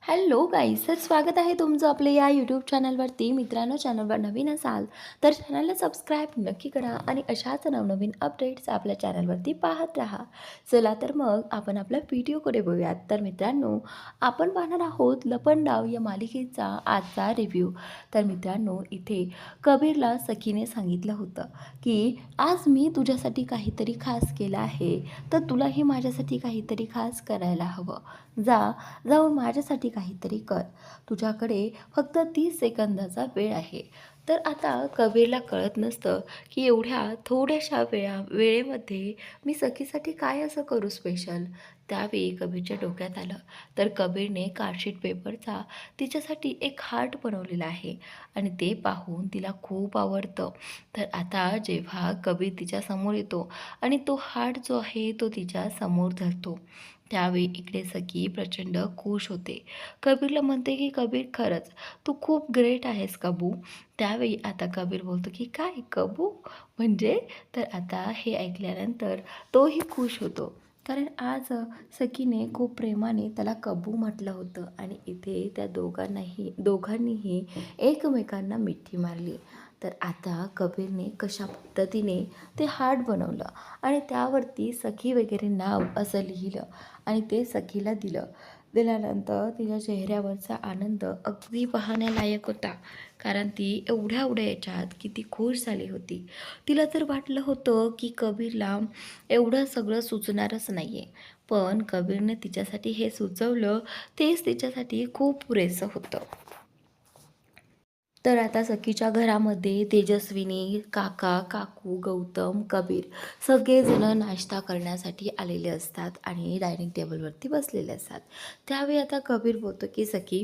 Hello guys, तर स्वागत आहे तुमचं आपल्या या यूट्यूब चॅनलवरती. मित्रांनो, चॅनलवर नवीन असाल तर चॅनलला सबस्क्राईब नक्की करा आणि अशाच नवनवीन अपडेट्स आपल्या चॅनलवरती पाहत राहा. चला तर मग आपण आपल्या व्हिडिओकडे बघूयात. तर मित्रांनो, आपण पाहणार आहोत लपंडाव या मालिकेचा आजचा रिव्ह्यू. तर मित्रांनो, इथे कबीरला सखीने सांगितलं होतं की आज मी तुझ्यासाठी काहीतरी खास केलं आहे, तर तुलाही माझ्यासाठी काहीतरी खास करायला हवं. जाऊन माझ्यासाठी काहीतरी कर. तुझ्याकडे फक्त 30 सेकंदाचा वेळ आहे. तर आता कबीरला कळत नसतं की एवढ्या थोड्याशा वेळेमध्ये मी सखीसाठी काय असं करू स्पेशल. त्यावेळी कबीरच्या डोक्यात आलं. तर कबीरने कार्डशीट पेपरचा तिच्यासाठी एक हार्ट बनवलेला आहे आणि ते पाहून तिला खूप आवडतं. तर आता जेव्हा कबीर तिच्यासमोर येतो आणि तो हार्ट जो आहे तो तिच्या समोर धरतो, त्यावेळी इकडे सखी प्रचंड खुश होते. कबीरला म्हणते की कबीर, खरंच तू खूप ग्रेट आहेस कबू. त्यावेळी आता कबीर बोलतो की काय कबू म्हणजे? तर आता हे ऐकल्यानंतर तोही खुश होतो, कारण आज सखीने खूप प्रेमाने त्याला कबू म्हटलं होतं आणि इथे त्या दोघांनीही एकमेकांना मिठी मारली. तर आता कबीरने कशा पद्धतीने ते हार्ट बनवलं आणि त्यावरती सखी वगैरे नाव असं लिहिलं आणि ते सखीला दिल्यानंतर तिच्या चेहऱ्यावरचा आनंद अगदी पाहण्यालायक होता, कारण ती एवढ्या याच्यात किती खुश झाली होती. तिला तर वाटलं होतं की कबीरला एवढं सगळं सुचणारच नाही आहे, पण कबीरने तिच्यासाठी हे सुचवलं, तेच तिच्यासाठी खूप पुरेसं होतं. तर आता सखीच्या घरामध्ये तेजस्विनी, काका, काकू, गौतम, कबीर सगळेजण नाश्ता करण्यासाठी आलेले असतात आणि डायनिंग टेबलवरती बसलेले असतात. त्यावेळी आता कबीर बोलतो की सखी,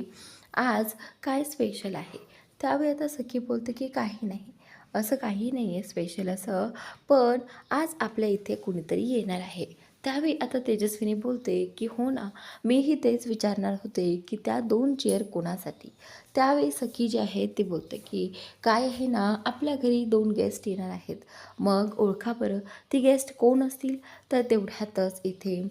आज काय स्पेशल आहे? त्यावेळी आता सखी बोलते की काही नाही, असं काही नाही आहे स्पेशल असं, पण आज आपल्या इथे कुणीतरी येणार आहे. त्यावेळी आता तेजस्विनी बोलते की हो ना, मीही तेच विचारणार होते की त्या 2 चेअर कोणासाठी. त्यावेळी सखी जी आहे ती बोलते की काय आहे ना, आपल्या घरी 2 गेस्ट येणार आहेत, मग ओळखा बरं ती गेस्ट कोण असतील. तर तेवढ्यातच इथे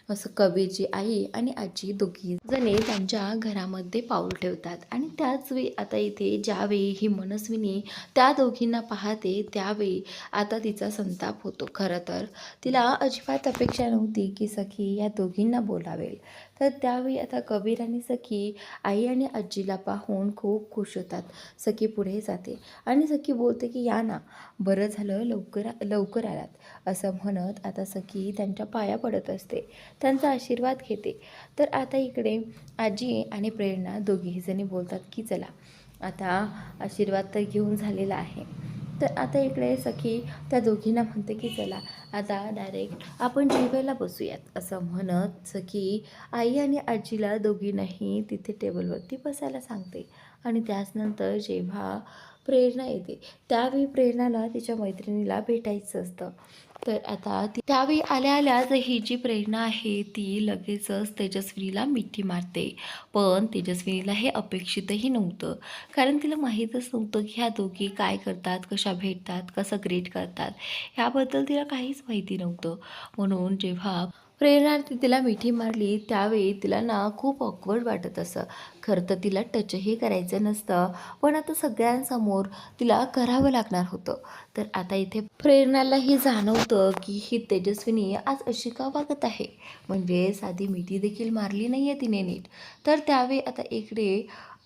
असं कबीरची आई आणि आजी दोघी जणे त्यांच्या घरामध्ये पाऊल ठेवतात आणि त्याच वेळी आता इथे ज्यावेळी ही मनस्विनी त्या दोघींना पाहते, त्यावेळी आता तिचा संताप होतो. खरं तर तिला अजिबात अपेक्षा नव्हती की सखी या दोघींना बोलावेल. तर त्यावेळी आता कबीर आणि सखी आई आणि आजीला पाहून खूप खुश होतात. सखी पुढे जाते आणि सखी बोलते की या ना, बरं झालं लवकर आलात, असं म्हणत आता सखी त्यांच्या पाया पडत असते, त्यांचा आशीर्वाद घेते. तर आता इकडे आजी आणि प्रेरणा दोघीजणी बोलतात की चला, आता आशीर्वाद तर घेऊन झालेला आहे. तर आता इकडे सखी त्या दोघींना म्हणते की चला, आता डायरेक्ट आपण जेवायला बसूयात, असं म्हणत सखी आई आणि आजीला दोघींनाही तिथे टेबलवरती बसायला सांगते. आणि त्याचनंतर जेव्हा प्रेरणा येते, त्यावेळी प्रेरणाला तिच्या मैत्रिणीला भेटायचं असतं. तर आता त्यावेळी आल्या ही जी प्रेरणा आहे ती लगेचच तेजस्विनीला मिठी मारते. पण तेजस्विनीला हे अपेक्षितही नव्हतं, कारण तिला माहीतच नव्हतं की ह्या दोघी काय करतात, कशा भेटतात, कसं ग्रीट करतात, ह्याबद्दल तिला काहीच माहिती नव्हतं. म्हणून जेव्हा प्रेरणार्थी तिला मिठी मारली, त्यावेळी तिला ना खूप ऑकवर्ड वाटत असं. खरं तर तिला टचही करायचं नसतं, पण आता सगळ्यांसमोर तिला करावं लागणार होतं. तर आता इथे प्रेरणालाही जाणवतं की ही तेजस्विनी आज अशी का वागत आहे, म्हणजे साधी मिठी देखील मारली नाही आहे तिने नीट. तर त्यावेळी आता इकडे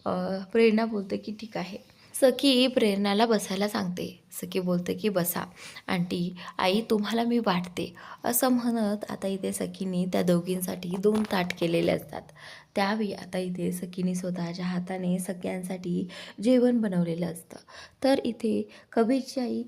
प्रेरणा बोलते की ठीक आहे. सखी प्रेरणाला बसायला सांगते. सखी बोलते की बसा आंटी, आई तुम्हाला मी वाटते, असं म्हणत आता इथे सखीने त्या दोघींसाठी 2 ताट केलेले असतात. त्यावेळी आता इथे सखीने स्वतःच्या हाताने सगळ्यांसाठी जेवण बनवलेलं असतं. तर इथे कबीरची आई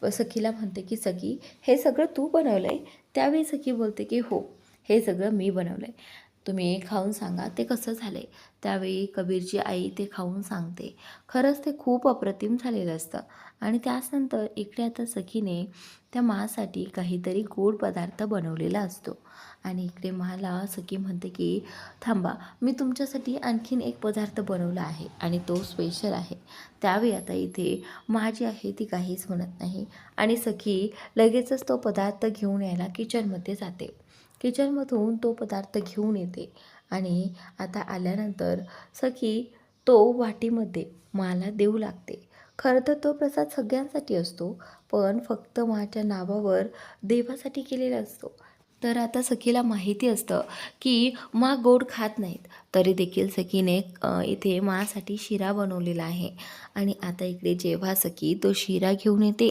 सखीला म्हणते की सखी, हे सगळं तू बनवलं आहे? त्यावेळी सखी बोलते की हो, हे सगळं मी बनवलं आहे, तुम्ही खाऊन सांगा ते कसं झालं आहे. त्यावेळी कबीरची आई ते खाऊन सांगते. खरंच ते खूप अप्रतिम झालेलं असतं. आणि त्याचनंतर इकडे आता सखीने त्या मासाठी काहीतरी गोड पदार्थ बनवलेला असतो आणि इकडे मला सखी म्हणते की थांबा, मी तुमच्यासाठी आणखीन एक पदार्थ बनवला आहे आणि तो स्पेशल आहे. त्यावेळी आता इथे माझी आहे ती काहीच म्हणत नाही आणि सखी लगेचच तो पदार्थ घेऊन यायला किचनमध्ये जाते. किचनमधून तो पदार्थ घेऊन येते आणि आता आल्यानंतर सखी तो वाटीमध्ये माला देऊ लागते. खरं तर तो प्रसाद सगळ्यांसाठी असतो, पण फक्त माझ्या नावावर देवासाठी केलेला असतो. तर आता सखीला माहिती असतं की माँ गोड खात नाहीत, तरी देखील सखीने इथे माँसाठी शिरा बनवलेला आहे. आणि आता इकडे जेव्हा सखी तो शिरा घेऊन येते,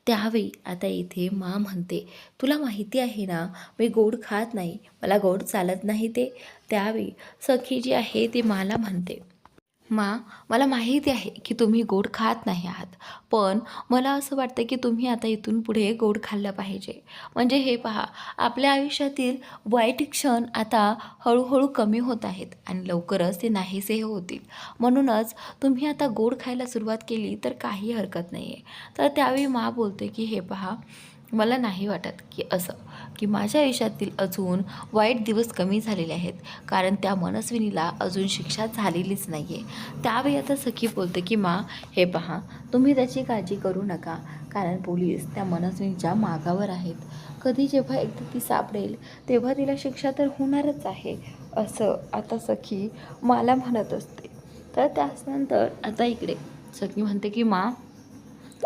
त्यावेळी आता इथे माँ म्हणते, तुला माहिती आहे ना, मी गोड खात नाही, मला गोड चालत नाही ते. त्यावेळी सखी जी आहे ती माला म्हणते, माँ, मला माहिती आहे की तुम्ही गोड खात नाही आहात, पण मला असं वाटतं की तुम्ही आता इथून पुढे गोड खाल्लं पाहिजे. म्हणजे हे पहा, आपल्या आयुष्यातील वाईट क्षण आता हळूहळू कमी होत आहेत आणि लवकरच ते नाहीसे होतील. म्हणूनच तुम्ही आता गोड खायला सुरुवात केली तर काही हरकत नाही आहे. तर त्यावेळी माँ बोलते की हे पहा, मला नाही वाटत की असं की माझ्या आयुष्यातील अजून वाईट दिवस कमी झालेले आहेत, कारण त्या मनस्विनीला अजून शिक्षा झालेलीच नाही आहे. त्यावेळी आता सखी बोलते की माँ, हे पहा, तुम्ही त्याची काळजी करू नका, कारण पोलीस त्या मनस्विनीच्या मागावर आहेत. कधी जेव्हा एकदा ती सापडेल तेव्हा तिला शिक्षा तर होणारच आहे, असं आता सखी मला म्हणत असते. तर त्यानंतर आता इकडे सखी म्हणते की माँ,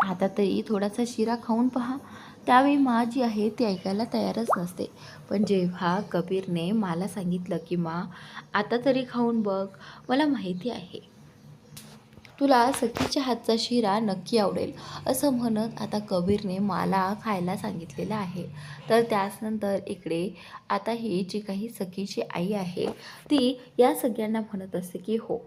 आता तरी थोडासा शिरा खाऊन पहा. त्यावेळी माँ जी आहे ती ऐकायला तयारच नसते. पण जेव्हा कबीरने मला सांगितलं की माँ, आता तरी खाऊन बघ, मला माहिती आहे तुला सखीच्या हातचा शिरा नक्की आवडेल, असं म्हणत आता कबीरने मला खायला सांगितलेलं आहे. तर त्याचनंतर इकडे आता ही जी काही सखीची आई आहे ती या सगळ्यांना म्हणत असते की हो,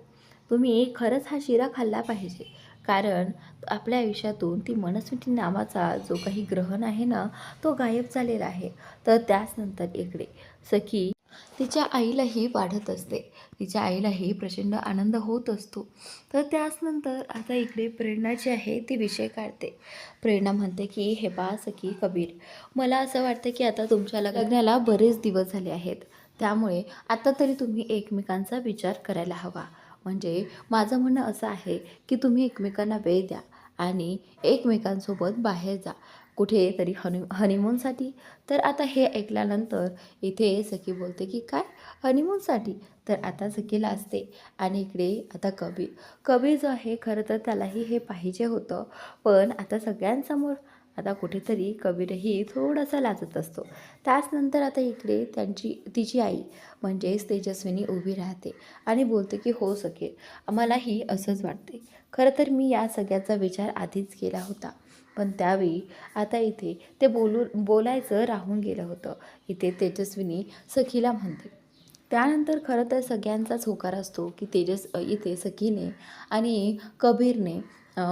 तुम्ही खरंच हा शिरा खाल्ला पाहिजे, कारण आपल्या आयुष्यातून ती मनस्विनी नावाचा जो काही ग्रहण आहे ना, तो गायब झालेला आहे. तर त्याचनंतर इकडे सखी तिच्या आईलाही वाढत असते. तिच्या आईलाही प्रचंड आनंद होत असतो. तर त्याचनंतर आता इकडे प्रेरणा जी आहे ती विषय काढते. प्रेरणा म्हणते की हे पहा सखी कबीर, मला असं वाटतं की आता तुमच्या लग्नाला बरेच दिवस झाले आहेत, त्यामुळे आता तरी तुम्ही एकमेकांचा विचार करायला हवा. म्हणजे माझं म्हणणं असं आहे की तुम्ही एकमेकांना वेळ द्या आणि एकमेकांसोबत बाहेर जा कुठेतरी हनीमूनसाठी. तर आता हे ऐकल्यानंतर इथे सखी बोलते की काय हनीमूनसाठी? तर आता सखीला असते. आणि इकडे आता कबीर जो आहे खरं तर त्यालाही हे पाहिजे होतं, पण आता सगळ्यांसमोर आता कुठेतरी कबीरही थोडासा लाजत असतो. त्याचनंतर आता इकडे तिची आई म्हणजेच तेजस्विनी उभी राहते आणि बोलते की हो सखे, मलाही असंच वाटते. खरं तर मी या सगळ्याचा विचार आधीच केला होता, पण त्यावेळी आता इथे ते बोलायचं राहून गेलं होतं. इथे तेजस्विनी सखीला म्हणते. त्यानंतर खरं तर सगळ्यांचाच होकार असतो की इथे सखीने आणि कबीरने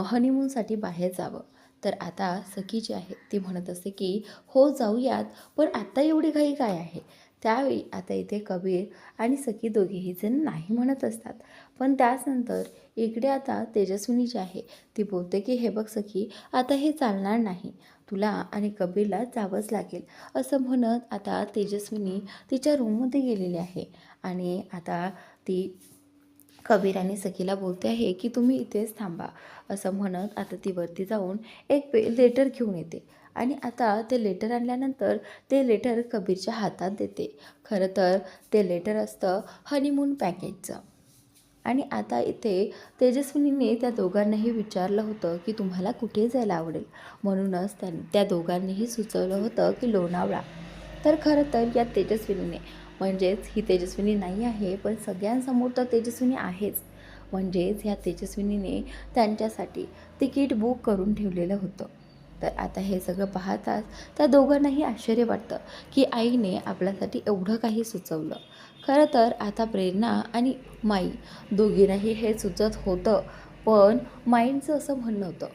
हनीमूनसाठी बाहेर जावं. तर आता सखी जी आहे ती म्हणत असते की हो जाऊयात, पण आत्ता एवढी घाई काय आहे? त्यावेळी आता इथे कबीर आणि सखी दोघेही जण नाही म्हणत असतात. पण त्याचनंतर इकडे आता तेजस्विनी जी आहे ती बोलते की हे बघ सखी, आता हे चालणार नाही, तुला आणि कबीरला जावंच लागेल, असं म्हणत आता तेजस्विनी तिच्या रूममध्ये गेलेली आहे. आणि आता ती कबीर आणि सखीला बोलते आहे की तुम्ही इथेच थांबा, असं म्हणत आता ती वरती जाऊन एक लेटर घेऊन येते. आणि आता ते लेटर आणल्यानंतर ते लेटर कबीरच्या हातात देते. खरं तर ते लेटर असतं हनीमून पॅकेजचं. आणि आता इथे तेजस्विनीने त्या दोघांनाही विचारलं होतं की तुम्हाला कुठे जायला आवडेल, म्हणूनच त्या दोघांनीही सुचवलं होतं की लोणावळा. तर खरं तर या तेजस्विनीने, म्हणजेच ही तेजस्विनी नाही आहे पण सगळ्यांसमोर तर तेजस्विनी आहेच, म्हणजेच ह्या तेजस्विनीने त्यांच्यासाठी तिकीट बुक करून ठेवलेलं होतं. तर आता हे सगळं पाहताच त्या दोघांनाही आश्चर्य वाटतं की आईने आपल्यासाठी एवढं काही सुचवलं. खरं तर आता प्रेरणा आणि माई दोघींनाही हे सुचत होतं, पण माईंचं असं म्हणणं होतं,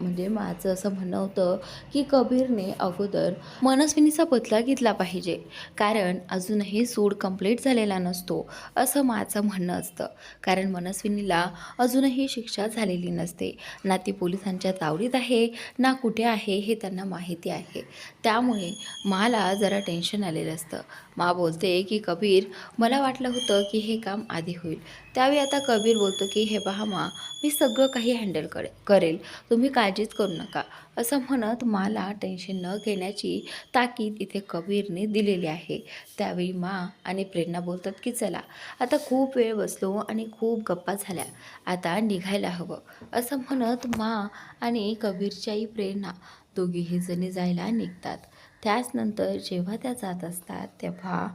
म्हणजे माझं असं म्हणणं होतं की कबीरने अगोदर मनस्विनीचा बदला घेतला पाहिजे, कारण अजूनही सूड कंप्लीट झालेला नसतो, असं माझं म्हणणं असतं. कारण मनस्विनीला अजूनही शिक्षा झालेली नसते, ना ती पोलिसांच्या तावडीत आहे ना कुठे आहे हे त्यांना माहिती आहे. त्यामुळे मला जरा टेन्शन आलेलं असतं. माँ बोलते की कबीर, मला वाटलं होतं की हे काम आधी होईल. त्यावेळी आता कबीर बोलतो की हे पहा माँ, मी सगळं काही हँडल करेल, तुम्ही काळजीच करू नका. असं म्हणत माला टेन्शन न घेण्याची ताकीद इथे कबीरने दिलेली आहे. त्यावेळी माँ आणि प्रेरणा बोलतात की चला, आता खूप वेळ बसलो आणि खूप गप्पा झाल्या, आता निघायला हवं. असं म्हणत माँ आणि कबीरच्याही प्रेरणा दोघीही जणी जायला निघतात. त्याचनंतर जेव्हा त्या जात असतात तेव्हा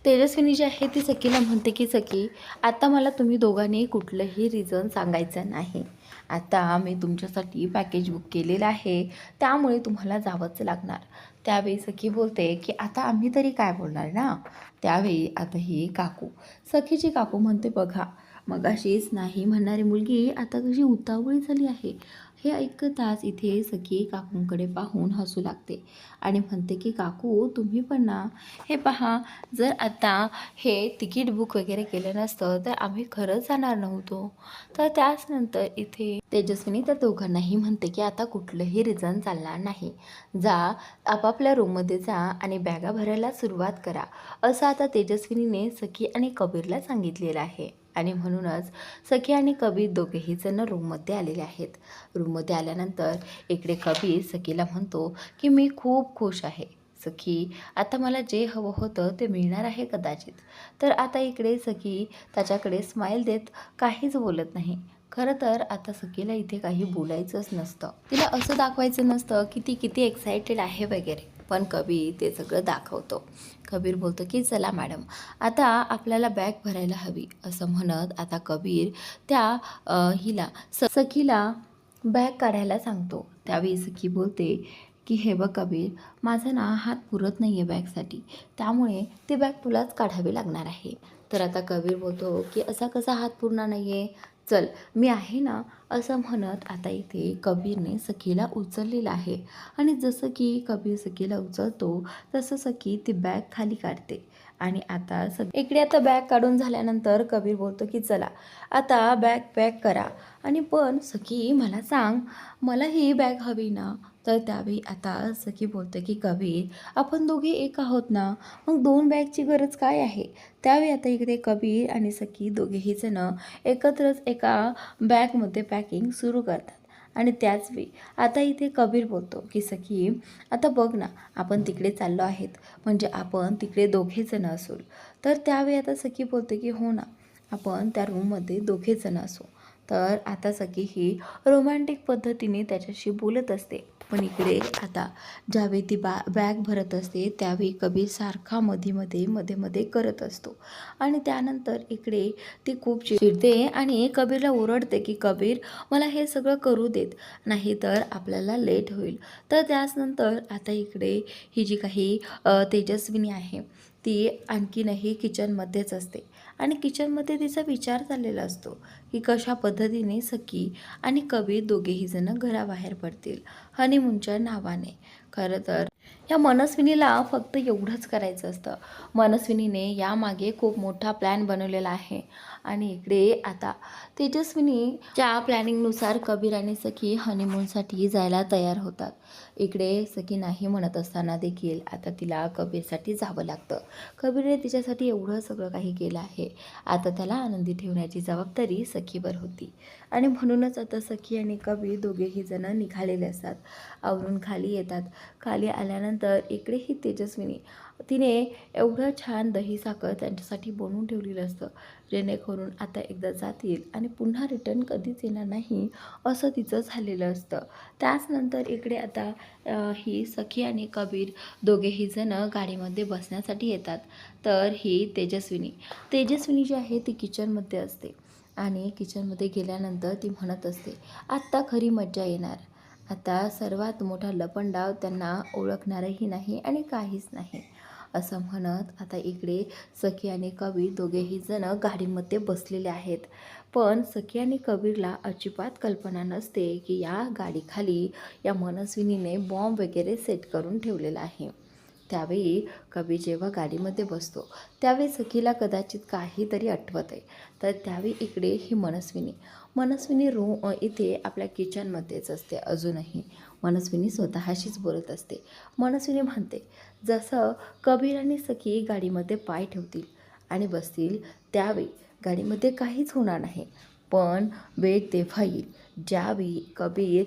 तेजस्विनी जी आहे ती सखीला म्हणते की सखी, आता मला तुम्ही दोघांनी कुठलंही रिझन सांगायचं नाही. आता मी तुमच्यासाठी पॅकेज बुक केलेलं आहे, त्यामुळे तुम्हाला जावंच लागणार. त्यावेळी सखी बोलते की आता आम्ही तरी काय बोलणार ना. त्यावेळी आता ही काकू, सखीची काकू म्हणते बघा, मगाशीच नाही म्हणणारी मुलगी आता कशी उतावळी झाली आहे. हे ऐकताच इथे सखी काकूंकडे पाहून हसू लागते आणि म्हणते की काकू तुम्ही पण ना, हे पहा, जर आता हे तिकीट बुक वगैरे केलं नसतं तर आम्ही खरंच जाणार नव्हतो. तर त्याचनंतर इथे तेजस्विनी त्या दोघांनाही म्हणते की आता कुठलंही रिझन चालणार नाही, जा आपापल्या रूममध्ये जा आणि बॅगा भरायला सुरुवात करा, असं आता तेजस्विनीने सखी आणि कबीरला सांगितलेलं आहे. आणि म्हणूनच सखी आणि कबीर दोघेही जण रूममध्ये आलेले आहेत. रूममध्ये आल्यानंतर इकडे कबीर सखीला म्हणतो की मी खूप खुश आहे सखी, आता मला जे हवं होतं ते मिळणार आहे कदाचित. तर आता इकडे सखी त्याच्याकडे स्माईल देत काहीच बोलत नाही. खरं तर आता सखीला इथे काही बोलायचंच नसतं, तिला असं दाखवायचं नसतं की ती किती एक्सायटेड आहे वगैरे, पण कबीर ते सगळं दाखवतो. कबीर बोलतो की चला मॅडम, आता आपल्याला बॅग भरायला हवी. असं म्हणत आता कबीर त्या हिला सखीला बॅग काढायला सांगतो. त्यावेळी सखी बोलते की हे बघ कबीर, माझा ना हात पुरत नाही आहे बॅगसाठी, त्यामुळे ती बॅग तुलाच काढावी लागणार आहे. तर आता कबीर बोलतो की असा कसा हात पुरणार नाही आहे, चल मी आहे ना. असं म्हणत आता इथे कबीरने सखीला उचललेलं आहे आणि जसं की कबीर सखीला उचलतो तसं सखी ती बॅग खाली काढते. आणि आता इकडे आता बॅग काढून झाल्यानंतर कबीर बोलतो की चला, आता बॅग पॅक करा. आणि पण सखी मला सांग, मला ही बॅग हवी ना. तर त्यावेळी आता सखी बोलते की कबीर, आपण दोघे एक आहोत ना, मग दोन बॅगची गरज काय आहे. त्यावेळी आता इकडे कबीर आणि सखी दोघेही जण एकत्रच एका बॅगमध्ये पॅकिंग सुरू करतात. आणि त्याचवेळी आता इथे कबीर बोलतो की सखी, आता बघ ना, आपण तिकडे चाललो आहेत म्हणजे आपण तिकडे दोघे जण असू. तर त्यावेळी आता सखी बोलते की हो ना, आपण त्या रूममध्ये दोघे जण असू. तर आता सखी ही रोमॅन्टिक पद्धतीने त्याच्याशी बोलत असते. पण इकडे आता ज्यावेळी ती बॅग भरत असते त्यावेळी कबीर सारखा मध्ये करत असतो. आणि त्यानंतर इकडे ती खूप चिडते आणि कबीरला ओरडते की कबीर, मला हे सगळं करू देत, नाही तर आपल्याला लेट होईल. तर त्याचनंतर आता इकडे ही जी काही तेजस्विनी आहे ती आणखीनही किचनमध्येच असते आणि किचनमध्ये तिचा विचार चाललेला असतो की कशा पद्धतीने सखी आणि कबीर दोघेही जण घराबाहेर पडतील हनीमूनच्या नावाने. खरं तर या मनस्विनीला फक्त एवढंच करायचं असतं. मनस्विनीने यामागे खूप मोठा प्लॅन बनवलेला आहे आणि इकडे आता तेजस्विनीच्या प्लॅनिंगनुसार कबीर आणि सखी हनीमूनसाठी जायला तयार होतात. इकडे सखी नाही म्हणत असताना देखील आता तिला कबीरसाठी जावं लागतं. कबीरने तिच्यासाठी एवढं सगळं काही केलं आहे, आता त्याला आनंदी ठेवण्याची जबाबदारी सखीवर होती. आणि म्हणूनच आता सखी आणि कबीर दोघेही जण निघालेले असतात. आवरून खाली येतात. खाली आल्यानंतर इकडे ही तेजस्विनी, तिने एवढं छान दही साखर त्यांच्यासाठी बनवून ठेवलेलं असतं, जेणेकरून आता एकदा जातील आणि पुन्हा रिटर्न कधीच येणार नाही असं तिचं झालेलं असतं. त्याचनंतर इकडे आता ही सखी आणि कबीर दोघेही जण गाडीमध्ये बसण्यासाठी येतात. तर ही तेजस्विनी जी आहे ती किचनमध्ये असते आणि किचनमध्ये गेल्यानंतर ती म्हणत असते, आत्ता खरी मज्जा येणार. आता सर्वात मोठा लपंडाव त्यांना ओळखणारही नाही आणि काहीच नाही. असं म्हणत आता इकडे सखी आणि कबीर दोघेही जण गाडीमध्ये बसलेले आहेत. पण सखी आणि कबीरला अजिबात कल्पना नसते की या गाडीखाली या मनस्विनीने बॉम्ब वगैरे सेट करून ठेवलेला आहे. त्यावेळी कबीर जेव्हा गाडीमध्ये बसतो त्यावेळी सखीला कदाचित काहीतरी आठवत आहे. तर त्यावेळी इकडे ही मनस्विनी इथे आपल्या किचनमध्येच असते अजूनही. मनस्विनी स्वतःशीच बोलत असते. मनस्विनी म्हणते, जसं कबीर आणि सखी गाडीमध्ये पाय ठेवतील आणि बसतील त्यावेळी गाडीमध्ये काहीच होणार नाही. पण वेळ तेव्हा येईल ज्यावेळी कबीर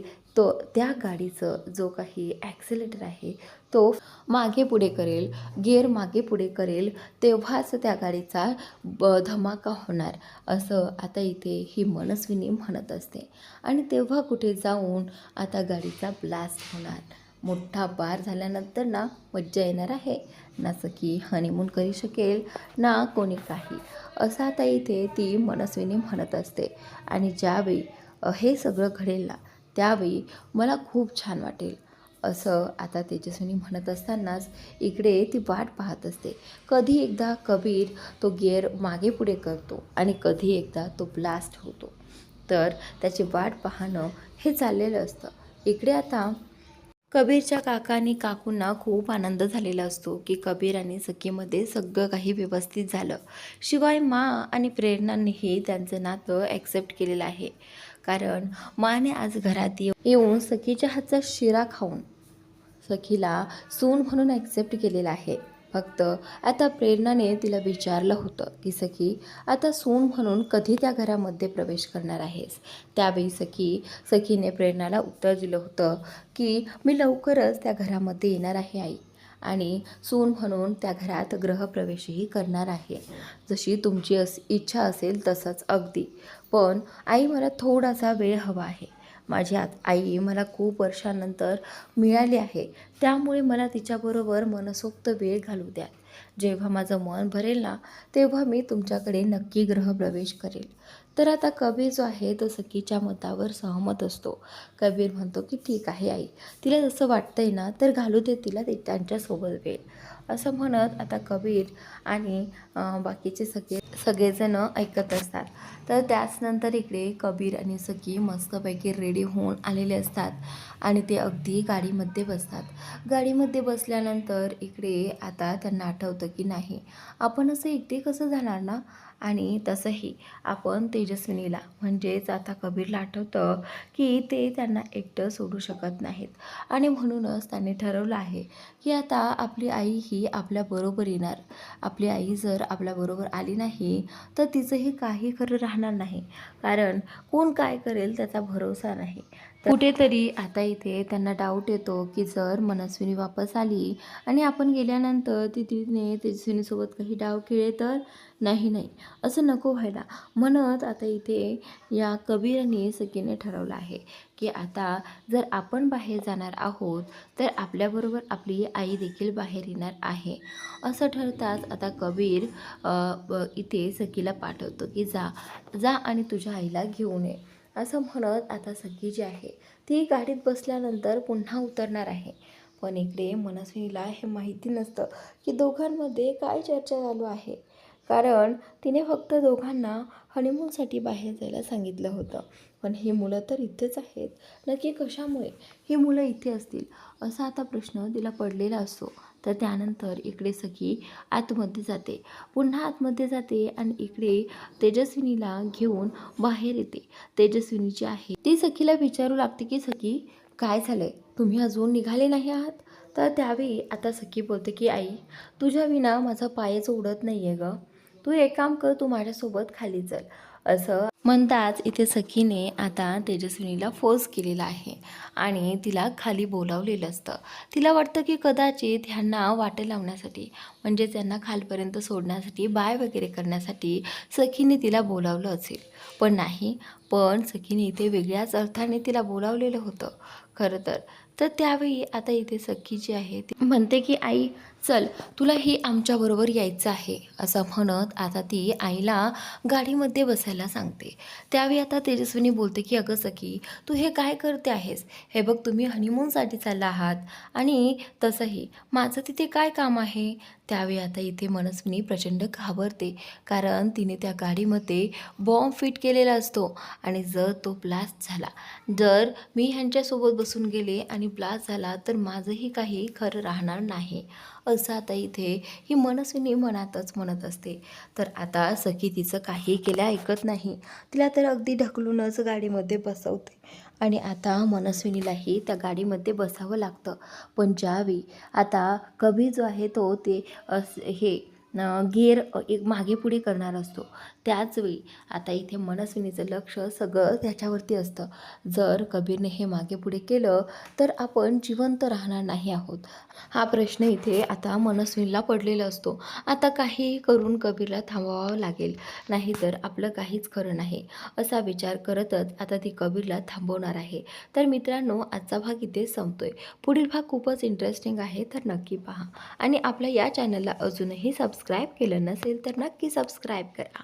त्या गाडीचं जो काही ॲक्सिलेटर आहे तो मागे पुढे करेल, गिअर मागे पुढे करेल, तेव्हाच त्या गाडीचा धमाका होणार, असं आता इथे ही मनस्विनी म्हणत असते. आणि तेव्हा कुठे जाऊन आता गाडीचा ब्लास्ट होणार. मोठा बार झाल्यानंतर ना मज्जा येणार आहे. ना सखी हनीमून करू शकेल ना कोणी काही, असं आता इथे ती मनस्विनी म्हणत असते. आणि ज्यावेळी हे सगळं घडेल ना त्यावेळी मला खूप छान वाटेल, असं आता तेजस्विनी म्हणत असतानाच इकडे ती वाट पाहत असते. कधी एकदा कबीर तो गिअर मागे पुढे करतो आणि कधी एकदा तो ब्लास्ट होतो. तर त्याची वाट पाहणं हे चाललेलं असतं. इकडे आता कबीरच्या काका आणि काकूंना खूप आनंद झालेला असतो की कबीर आणि सखीमध्ये सगळं काही व्यवस्थित झालं. शिवाय मा आणि प्रेरणांनीही त्यांचं नातं ॲक्सेप्ट केलेलं आहे. कारण माने आज घरात येऊन सखीच्या हातचा शिरा खाऊन सखीला सून म्हणून ॲक्सेप्ट केलेला आहे. फक्त आता प्रेरणाने तिला विचारलं होतं की सखी आता सून म्हणून कधी त्या घरामध्ये प्रवेश करणार आहेस. त्यावेळी सखीने प्रेरणाला उत्तर दिलं होतं की मी लवकरच त्या घरामध्ये येणार आहे आई, आणि सून म्हणून त्या घरात गृहप्रवेशही करणार आहे. जशी तुमची इच्छा असेल तसंच अगदी. पण आई मला थोडासा वेळ हवा आहे. माझी आई मला खूप वर्षानंतर मिळाली आहे, त्यामुळे मला तिच्याबरोबर मनसोक्त वेळ घालू द्या. जेव्हा माझं मन भरेल ना तेव्हा मी तुमच्याकडे नक्की गृहप्रवेश करेल. तर आता कबीर जो आहे तो सखीच्या मतावर सहमत असतो. कबीर म्हणतो की ठीक आहे आई, तिला जसं वाटतंय ना तर घालू दे तिला त्यांच्यासोबत वेळ, असं म्हणत आता कबीर आणि बाकीचे सगळेजण ऐकत असतात. तर त्याचनंतर इकडे कबीर आणि सखी मस्तपैकी रेडी होऊन आलेले असतात आणि ते अगदी गाडीमध्ये बसतात. गाडीमध्ये बसल्यानंतर इकडे आता त्यांना आठवतं की नाही, आपण असं एकटे कसं जाणार ना, आणि तसंही आपण तेजस्विनीला म्हणजेच आता कबीरला आठवतं की ते त्यांना एकटं सोडू शकत नाहीत. आणि म्हणूनच त्यांनी ठरवलं आहे की आता आपली आई ही आपल्याबरोबर येणार. आपली आई जर आपल्याबरोबर आली नाही तर तिचंही काही खरं राहणार नाही. कारण कोण काय करेल त्याचा भरोसा नाही. कुठेतरी आता इथे त्यांना डाऊट येतो की जर मनस्विनी वापस आली आणि आपण गेल्यानंतर तिने तेजस्विनीसोबत काही डाव खेळले तर नाही असं नको व्हायला. म्हणत आता इथे या कबीर आणि सखीने ठरवलं आहे की आता जर आपण बाहेर जाणार आहोत तर आपल्याबरोबर आपली आई देखील बाहेर येणार आहे. असं ठरताच आता कबीर इथे सखीला पाठवतो की जा आणि तुझ्या आईला घेऊन ये, असं म्हणत आता सखी जी आहे ती गाडीत बसल्यानंतर पुन्हा उतरणार आहे. पण इकडे मनस्विनीला हे माहिती नसतं की दोघांमध्ये काय चर्चा चालू आहे. कारण तिने फक्त दोघांना हनीमूनसाठी बाहेर जायला सांगितलं होतं. पण ही मुलं तर इथेच आहेत, नक्की कशामुळे ही मुलं इथे असतील असा आता प्रश्न तिला पडलेला असतो. तर त्यानंतर इकडे सखी आतमध्ये जाते, पुन्हा आतमध्ये जाते आणि इकडे तेजस्विनीला घेऊन बाहेर येते. तेजस्विनी जी आहे ती सखीला विचारू लागते की सखी काय झालंय, तुम्ही अजून निघाले नाही आहात. तर त्यावेळी आता सखी बोलते की आई, तुझ्या विना माझा पायच उडत नाही आहे गं, तू एक काम कर, तू माझ्यासोबत खाली चल. असं म्हणताच इथे सखीने आता तेजस्विनीला फोर्स केलेला आहे आणि तिला खाली बोलावलेलं असतं. तिला वाटतं की कदाचित ह्यांना वाटे लावण्यासाठी म्हणजे त्यांना खालपर्यंत सोडण्यासाठी बाय वगैरे करण्यासाठी सखीने तिला बोलावलं असेल. पण नाही, पण सखीने इथे वेगळ्याच अर्थाने तिला बोलावलेलं होतं खरं तर त्यावेळी आता इथे सखी जी आहे ती म्हणते की आई चल, तुलाही आमच्याबरोबर यायचं आहे, असं म्हणत आता ती आईला गाडीमध्ये बसायला सांगते. त्यावेळी आता तेजस्विनी बोलते की अगं सखी, तू हे काय करते आहेस, हे बघ तुम्ही हनीमूनसाठी चालला आहात आणि तसंही माझं तिथे काय काम आहे. त्यावेळी आता इथे मनस्विनी प्रचंड घाबरते, कारण तिने त्या गाडीमध्ये बॉम्ब फिट केलेला असतो आणि जर तो ब्लास्ट झाला, जर मी ह्यांच्यासोबत बसून गेले आणि ब्लास्ट झाला तर माझंही काही खरं राहणार नाही, असं आता इथे ही मनस्विनी मनातच म्हणत असते. तर आता सखी तिचं काही केल्या ऐकत नाही, तिला तर अगदी ढकलूनच गाडीमध्ये बसवते आणि आता मनस्विनीलाही त्या गाडीमध्ये बसावं लागतं. पण ज्यावेळी आता कबीर जो आहे तो ते हे गिअर एक मागे पुढे करणार असतो. त्याचवेळी आता इथे मनस्विनीचं लक्ष सगळं त्याच्यावरती असतं. जर कबीरने हे मागे पुढे केलं तर आपण जिवंत राहणार नाही आहोत. हा प्रश्न इथे आता मनस्विनीला पडलेला असतो. आता काही करून कबीरला थांबवावं लागेल, नाहीतर आपलं काहीच खरं नाही असा विचार करतच आता ती कबीरला थांबवणार आहे. तर मित्रांनो, आजचा भाग इथे संपतोय. पुढील भाग खूपच इंटरेस्टिंग आहे, तर नक्की पहा. आणि आपल्या या चॅनलला अजूनही सबस्क्राईब केलं नसेल तर नक्की सबस्क्राईब करा.